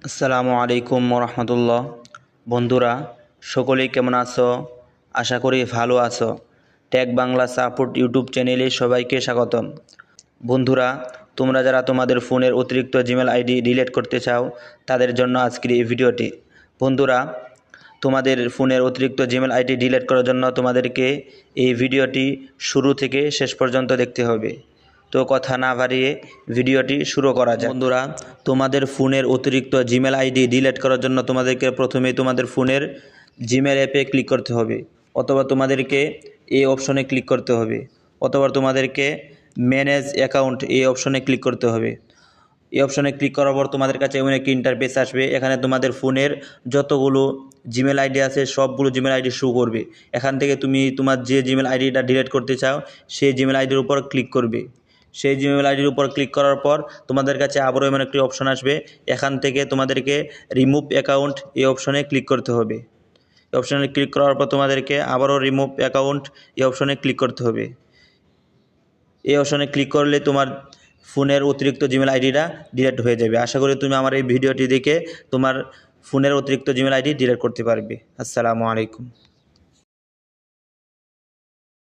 আসসালামু আলাইকুম রহমতুল্লাহ। বন্ধুরা, সকলেই কেমন আছো? আশা করি ভালো আছো। টেক বাংলা সাপোর্ট ইউটিউব চ্যানেলে সবাইকে স্বাগতম। বন্ধুরা, তোমরা যারা তোমাদের ফোনের অতিরিক্ত জিমেল আইডি ডিলিট করতে চাও তাদের জন্য আজকের এই ভিডিওটি। বন্ধুরা, তোমাদের ফোনের অতিরিক্ত জিমেল আইডি ডিলিট করার জন্য তোমাদেরকে এই ভিডিওটি শুরু থেকে শেষ পর্যন্ত দেখতে হবে। তো কথা না বাড়িয়ে ভিডিওটি শুরু করা যায়। বন্ধুরা, তোমাদের ফোনের অতিরিক্ত জিমেল আইডি ডিলিট করার জন্য তোমাদেরকে প্রথমেই তোমাদের ফোনের জিমেল অ্যাপে ক্লিক করতে হবে, অথবা তোমাদেরকে এই অপশনে ক্লিক করতে হবে, অথবা তোমাদেরকে ম্যানেজ অ্যাকাউন্ট এই অপশনে ক্লিক করতে হবে। এই অপশনে ক্লিক করার পর তোমাদের কাছে এমন একটি ইন্টারফেস আসবে। এখানে তোমাদের ফোনের যতগুলো জিমেল আইডি আছে সবগুলো জিমেল আইডি শো করবে। এখান থেকে তুমি তোমার যে জিমেল আইডিটা ডিলিট করতে চাও সেই জিমেল আইডির উপর ক্লিক করবে। সেই জিমেল আইডির উপর ক্লিক করার পর তোমাদের কাছে আবারও এমন একটি অপশন আসবে। এখান থেকে তোমাদেরকে রিমুভ অ্যাকাউন্ট এই অপশনে ক্লিক করতে হবে। এই অপশনে ক্লিক করার পর তোমাদেরকে আবারও রিমুভ অ্যাকাউন্ট এই অপশনে ক্লিক করতে হবে। এই অপশনে ক্লিক করলে তোমার ফোনের অতিরিক্ত জিমেল আইডিটা ডিলিট হয়ে যাবে। আশা করি তুমি আমার এই ভিডিওটি দেখে তোমার ফোনের অতিরিক্ত জিমেল আইডি ডিলিট করতে পারবে। আসসালামু আলাইকুম।